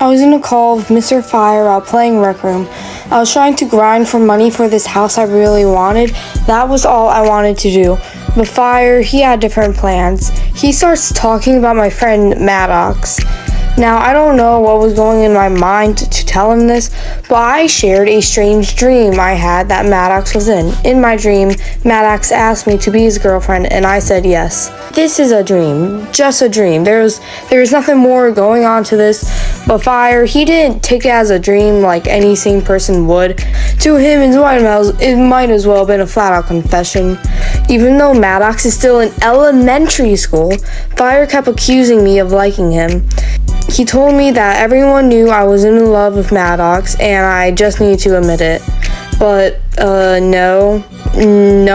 I was in a call with Mr. Fire while playing Rec Room. I was trying to grind for money for this house I really wanted. That was all I wanted to do. But Fire, he had different plans. He starts talking about my friend Maddox. Now, I don't know what was going in my mind to tell him this, but I shared a strange dream I had that Maddox was in. In my dream, Maddox asked me to be his girlfriend, and I said yes. This is a dream, just a dream. There was nothing more going on to this, but Fire, he didn't take it as a dream like any sane person would. To him, it might as well have been a flat-out confession. Even though Maddox is still in elementary school, Fire kept accusing me of liking him. He told me that everyone knew I was in love with Maddox and I just needed to admit it. But, no,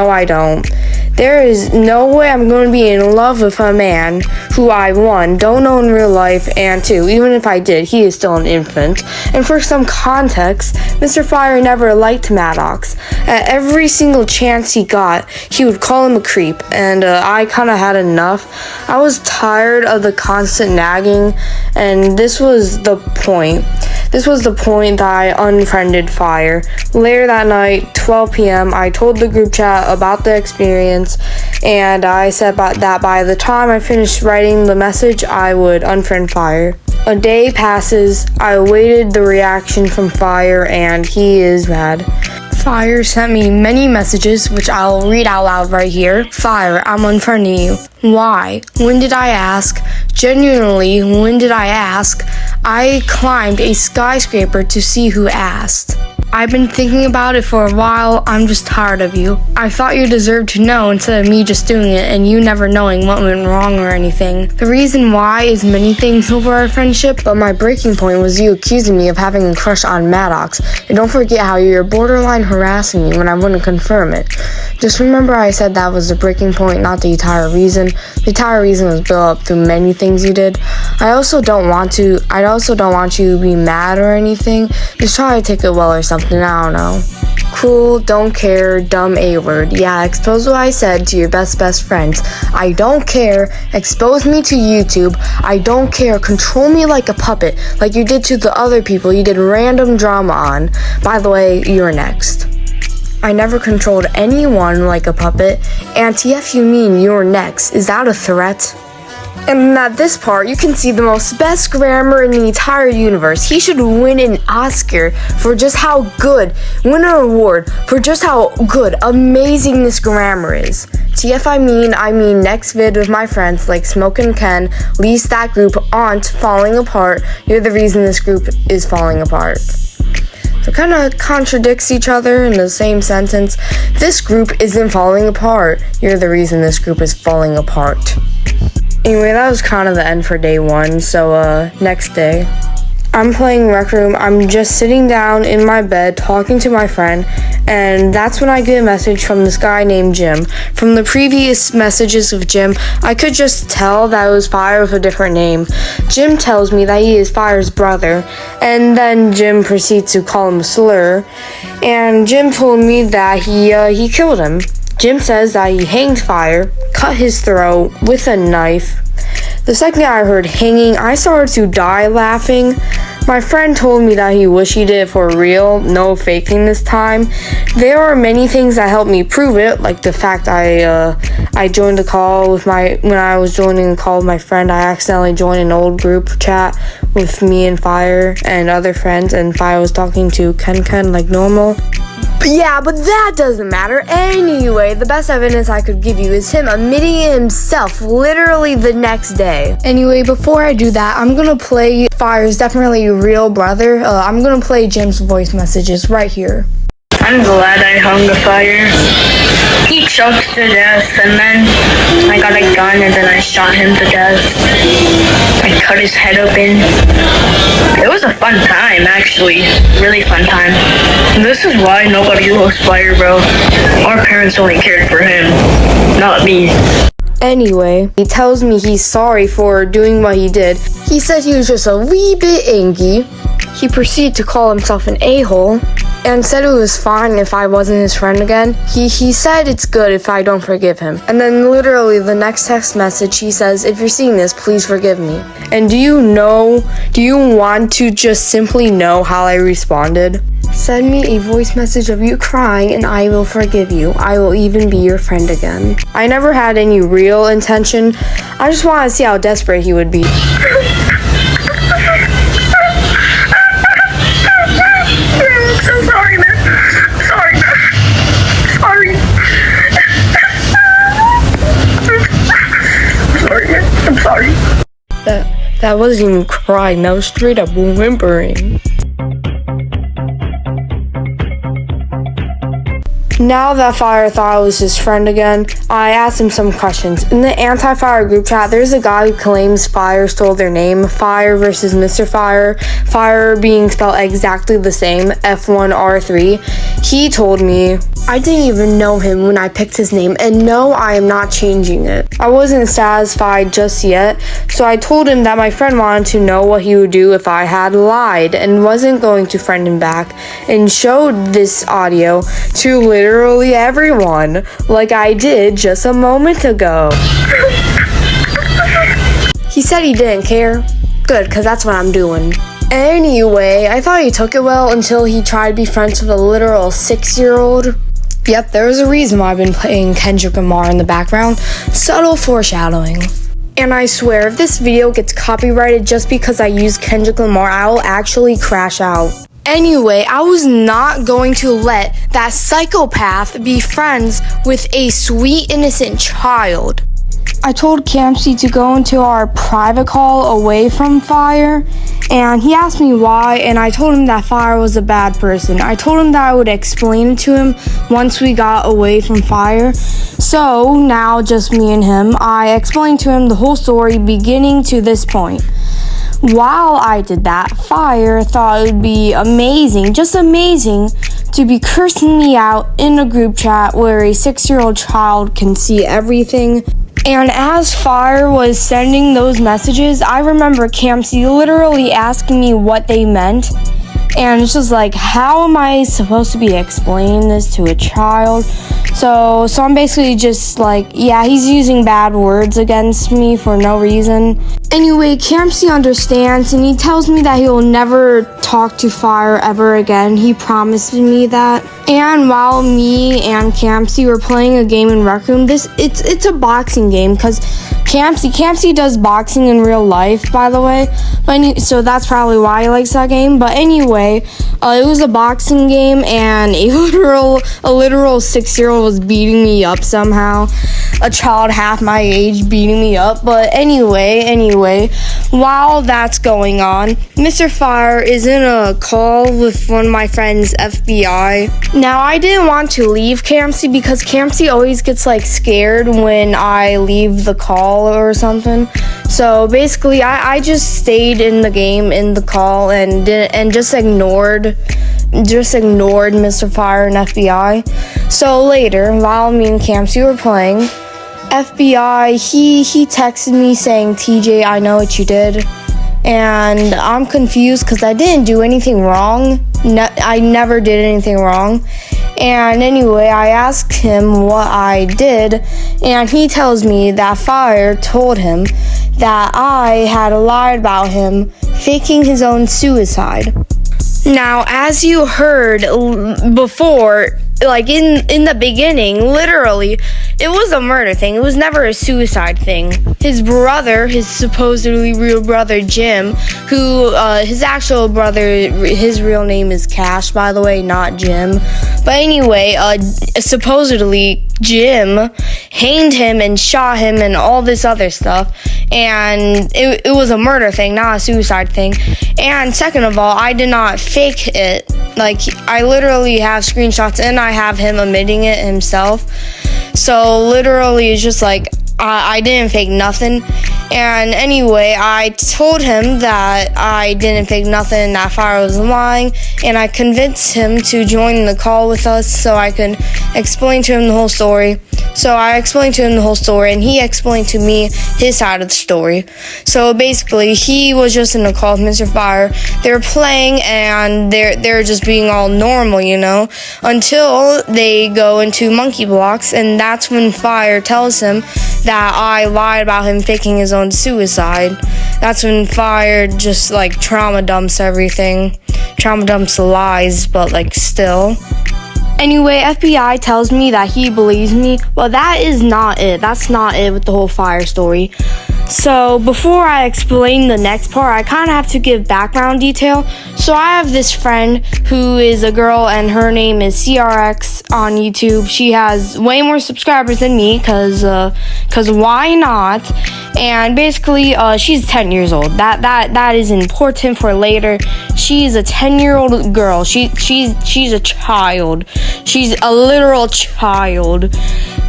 I don't. There is no way I'm going to be in love with a man who I, 1, don't know in real life, and 2, even if I did, he is still an infant. And for some context, Mr. Fire never liked Maddox. At every single chance he got, he would call him a creep, and I kind of had enough. I was tired of the constant nagging, and this was the point. This was the point that I unfriended Fire. Later that night, 12 p.m., I told the group chat about the experience, and I said that by the time I finished writing the message, I would unfriend Fire. A day passes, I awaited the reaction from Fire, and he is mad. Fire sent me many messages, which I'll read out loud right here. Fire, I'm unfriending you. Why? When did I ask? Genuinely, when did I ask? I climbed a skyscraper to see who asked. I've been thinking about it for a while. I'm just tired of you. I thought you deserved to know instead of me just doing it and you never knowing what went wrong or anything. The reason why is many things over our friendship, but my breaking point was you accusing me of having a crush on Maddox. And don't forget how you were borderline harassing me when I wouldn't confirm it. Just remember I said that was the breaking point, not the entire reason. The entire reason was built up through many things you did. I also don't want you to be mad or anything. Just try to take it well or something. I don't know. Cool, don't care, dumb A-word. Yeah, expose what I said to your best friends. I don't care. Expose me to YouTube. I don't care. Control me like a puppet, like you did to the other people you did random drama on. By the way, you're next. I never controlled anyone like a puppet. And TF, you mean you're next. Is that a threat? And at this part, you can see the most best grammar in the entire universe. He should win an Oscar for just how good, win an award for just how good, amazing this grammar is. TF, I mean next vid with my friends like Smoke and Ken, least that group aren't falling apart. You're the reason this group is falling apart. So it kind of contradicts each other in the same sentence. This group isn't falling apart. You're the reason this group is falling apart. Anyway, that was kind of the end for day 1, so next day. I'm playing Rec Room. I'm just sitting down in my bed talking to my friend, and that's when I get a message from this guy named Jim. From the previous messages of Jim, I could just tell that it was Fire with a different name. Jim tells me that he is Fire's brother, and then Jim proceeds to call him a slur, and Jim told me that he killed him. Jim says that he hanged Fire, cut his throat with a knife. The second I heard hanging, I started to die laughing. My friend told me that he wished he did it for real, no faking this time. There are many things that helped me prove it, like the fact I joined a call with when I was joining a call with my friend, I accidentally joined an old group chat with me and Fire and other friends, and Fire was talking to Ken like normal. Yeah, but that doesn't matter. Anyway, the best evidence I could give you is him admitting it himself literally the next day. Anyway, before I do that, I'm gonna play Fire's definitely real brother. I'm gonna play Jim's voice messages right here. I'm glad I hung the Fire. He choked to death, and then I got a gun and then I shot him to death. I cut his head open. It was a fun time, actually. Really fun time. This is why nobody loves Fire, bro. Our parents only cared for him, not me. Anyway, he tells me he's sorry for doing what he did. He said he was just a wee bit angry. He proceeded to call himself an a-hole. and said it was fine if I wasn't his friend again. He said it's good if I don't forgive him. And then literally the next text message, he says, if you're seeing this, please forgive me. And do you want to just simply know how I responded? Send me a voice message of you crying and I will forgive you. I will even be your friend again. I never had any real intention. I just wanted to see how desperate he would be. That wasn't even crying, that was straight up whimpering. Now that Fire thought I was his friend again, I asked him some questions. In the anti-Fire group chat, there's a guy who claims Fire stole their name, Fire versus Mr. Fire, Fire being spelled exactly the same, F1R3. He told me, I didn't even know him when I picked his name, and no, I am not changing it. I wasn't satisfied just yet, so I told him that my friend wanted to know what he would do if I had lied and wasn't going to friend him back, and showed this audio to literally everyone, like I did just a moment ago. He said he didn't care. Good, because that's what I'm doing. Anyway, I thought he took it well until he tried to be friends with a literal 6-year-old. Yep, there's a reason why I've been playing Kendrick Lamar in the background. Subtle foreshadowing. And I swear, if this video gets copyrighted just because I use Kendrick Lamar, I will actually crash out. Anyway, I was not going to let that psychopath be friends with a sweet, innocent child. I told Campsy to go into our private call away from Fire, and he asked me why, and I told him that Fire was a bad person. I told him that I would explain it to him once we got away from Fire. So now just me and him, I explained to him the whole story beginning to this point. While I did that, Fire thought it would be amazing, just amazing, to be cursing me out in a group chat where a 6-year-old child can see everything. And as Fire was sending those messages, I remember Campsy literally asking me what they meant. And it's just like, how am I supposed to be explaining this to a child? So I'm basically just like, yeah, he's using bad words against me for no reason. Anyway, Campsy understands, and he tells me that he will never talk to Fire ever again. He promised me that. And while me and Campsy were playing a game in Rec Room, it's a boxing game, because Campsy does boxing in real life, by the way. So that's probably why he likes that game. But anyway, it was a boxing game, and a literal 6-year-old was beating me up somehow. A child half my age beating me up. But anyway, while that's going on, Mr. Fire is in a call with one of my friends, FBI. Now, I didn't want to leave Campsy because Campsy always gets like scared when I leave the call or something. So basically, I just stayed in the game in the call and just ignored Mr. Fire and FBI. So later, while me and Campsy were playing, FBI, he texted me saying, TJ, I know what you did. And I'm confused because I didn't do anything wrong. I never did anything wrong. And anyway, I asked him what I did, and he tells me that Fire told him that I had lied about him faking his own suicide. Now, as you heard before, like in the beginning, literally, it was a murder thing. It was never a suicide thing. His brother, his supposedly real brother, Jim, who, his actual brother, his real name is Cash, by the way, not Jim. But anyway, supposedly Jim hanged him and shot him and all this other stuff. And it was a murder thing, not a suicide thing. And second of all, I did not fake it. Like, I literally have screenshots and I have him admitting it himself. So literally, it's just like, I didn't fake nothing. And anyway, I told him that I didn't fake nothing, that Fire was lying, and I convinced him to join the call with us so I could explain to him the whole story. So I explained to him the whole story, and he explained to me his side of the story. So basically, he was just in a call with Mr. Fire. They were playing, and they're just being all normal, until they go into monkey blocks, and that's when Fire tells him that I lied about him faking his own suicide. That's when Fire just trauma dumps everything. Trauma dumps the lies, but still. Anyway, FBI tells me that he believes me. Well, that is not it. That's not it with the whole Fire story. So before I explain the next part, I kind of have to give background detail. So I have this friend who is a girl, and her name is CRX on YouTube. She has way more subscribers than me, cause why not? And basically, she's 10 years old. That is important for later. She's a 10-year-old girl. She's a child. She's a literal child.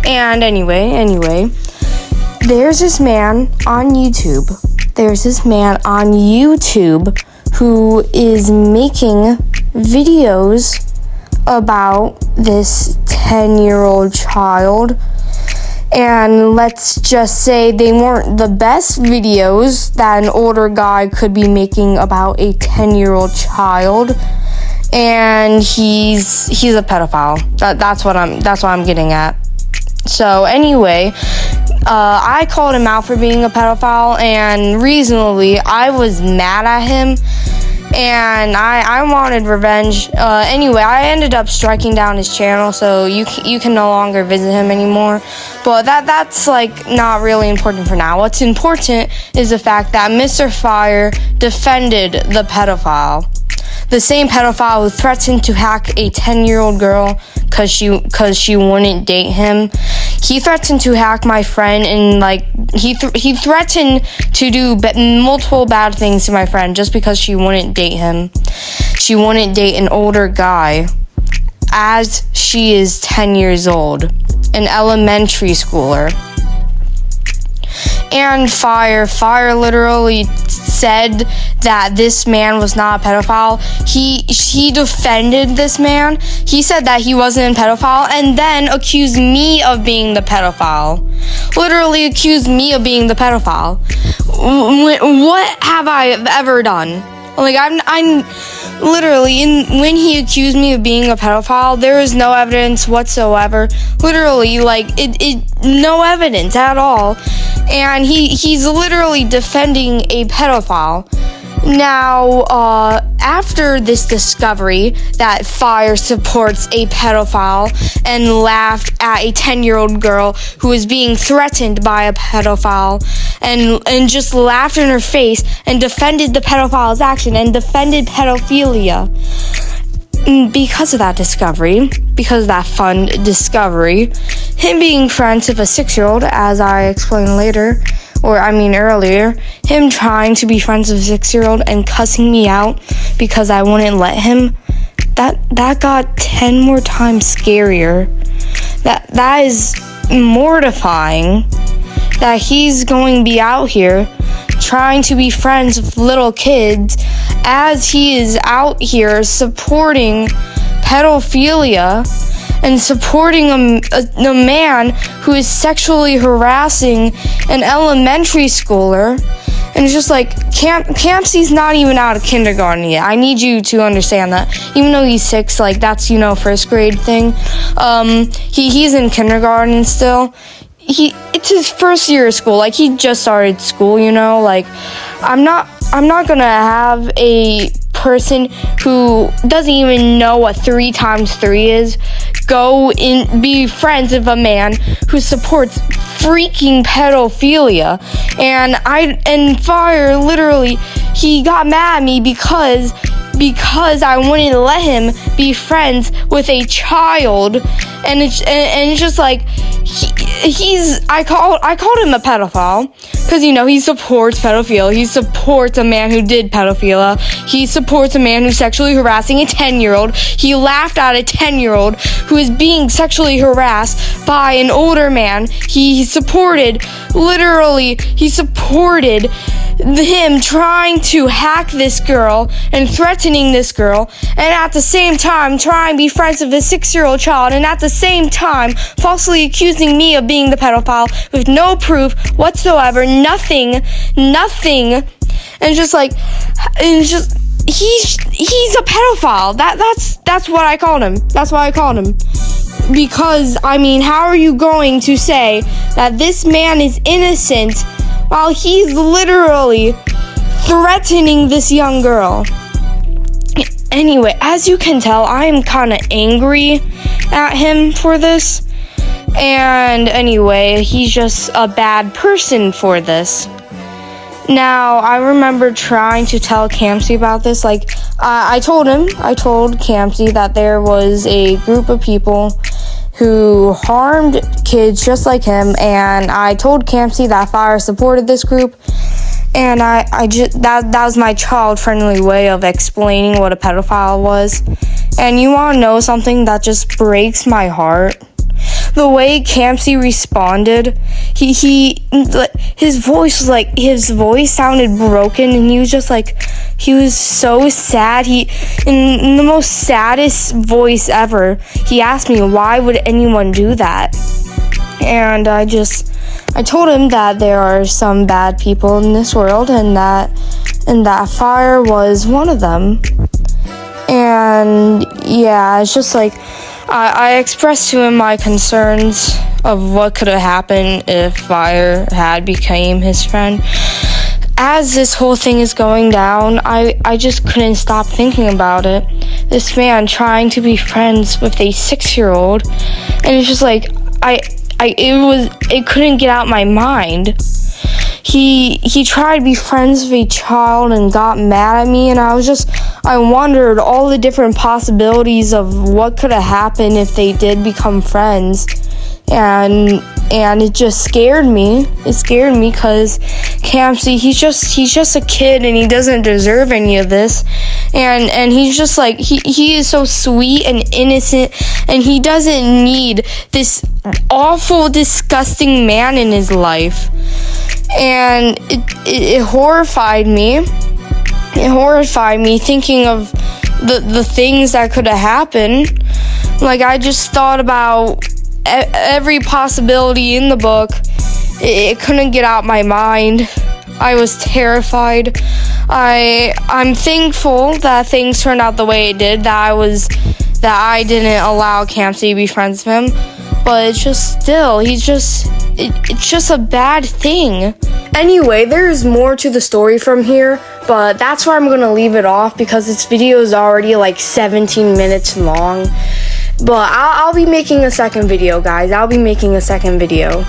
And anyway. There's this man on YouTube who is making videos about this 10-year-old child. And let's just say they weren't the best videos that an older guy could be making about a 10-year-old child. And he's a pedophile. That's what I'm getting at. So anyway, I called him out for being a pedophile, and reasonably, I was mad at him, and I wanted revenge. Anyway, I ended up striking down his channel, so you can no longer visit him anymore. But that's not really important for now. What's important is the fact that Mr. Fire defended the pedophile. The same pedophile who threatened to hack a 10-year-old girl because she wouldn't date him. He threatened to hack my friend, and he threatened to do multiple bad things to my friend just because she wouldn't date him. She wouldn't date an older guy, as she is 10 years old, an elementary schooler. And Fire literally said that this man was not a pedophile. He defended this man. He said that he wasn't a pedophile, and then accused me of being the pedophile. Literally accused me of being the pedophile. What have I ever done? I'm literally, when he accused me of being a pedophile, there is no evidence whatsoever. Literally, no evidence at all. And he's literally defending a pedophile. Now, after this discovery that Fire supports a pedophile and laughed at a 10-year-old girl who was being threatened by a pedophile and just laughed in her face and defended the pedophile's action and defended pedophilia. Because of that discovery, because of that fun discovery, him being friends with a 6-year-old, as I explained earlier, him trying to be friends with a 6-year-old and cussing me out because I wouldn't let him, that got 10 more times scarier. That is mortifying, that he's going to be out here trying to be friends with little kids as he is out here supporting pedophilia and supporting a man who is sexually harassing an elementary schooler. And it's just Campsy's not even out of kindergarten yet. I need you to understand that. Even though he's 6, that's, first grade thing. He's in kindergarten still. It's his first year of school. He just started school, I'm not gonna have a person who doesn't even know what 3 times 3 is go in be friends with a man who supports freaking pedophilia. And Fire literally, he got mad at me because I wouldn't let him be friends with a child, and it's just I called him a pedophile because he supports pedophilia. He supports a man who did pedophilia. He supports a man who's sexually harassing a 10-year-old. He laughed at a 10-year-old who is being sexually harassed by an older man. He supported him trying to hack this girl and threatening this girl, and at the same time trying to be friends with a 6-year-old child, and at the same time falsely accusing me of being the pedophile with no proof whatsoever, nothing, and just like, and just, he's a pedophile. That's what I called him. That's why I called him. Because, I mean, how are you going to say that this man is innocent while he's literally threatening this young girl? Anyway, as you can tell, I am kind of angry at him for this. And anyway, he's just a bad person for this. Now, I remember trying to tell Campsy about this. Like, I told Campsy that there was a group of people who harmed kids just like him, and I told Campsy that Fire supported this group, and that was my child-friendly way of explaining what a pedophile was. And you want to know something that just breaks my heart? The way Campsy responded, his voice sounded broken, and he was just like, he was so sad. In the most saddest voice ever, he asked me, why would anyone do that? And I told him that there are some bad people in this world, and that Fire was one of them. And yeah, it's just like, I expressed to him my concerns of what could have happened if Fire had became his friend. As this whole thing is going down, I just couldn't stop thinking about it. This man trying to be friends with a 6-year-old, and it's just like, it couldn't get out my mind. He tried to be friends with a child and got mad at me, and I wondered all the different possibilities of what could have happened if they did become friends. And it just scared me. It scared me because Campsy, he's just a kid, and he doesn't deserve any of this. And he's just like, he is so sweet and innocent, and he doesn't need this awful, disgusting man in his life. And it horrified me. It horrified me thinking of the things that could have happened. Like, I just thought about every possibility in the book. It couldn't get out my mind. I was terrified. I'm thankful that things turned out the way it did, that I didn't allow Campsy to be friends with him. But it's just still, it's just a bad thing. Anyway, there's more to the story from here, but that's where I'm gonna leave it off because this video is already like 17 minutes long. But I'll be making a second video, guys. I'll be making a second video.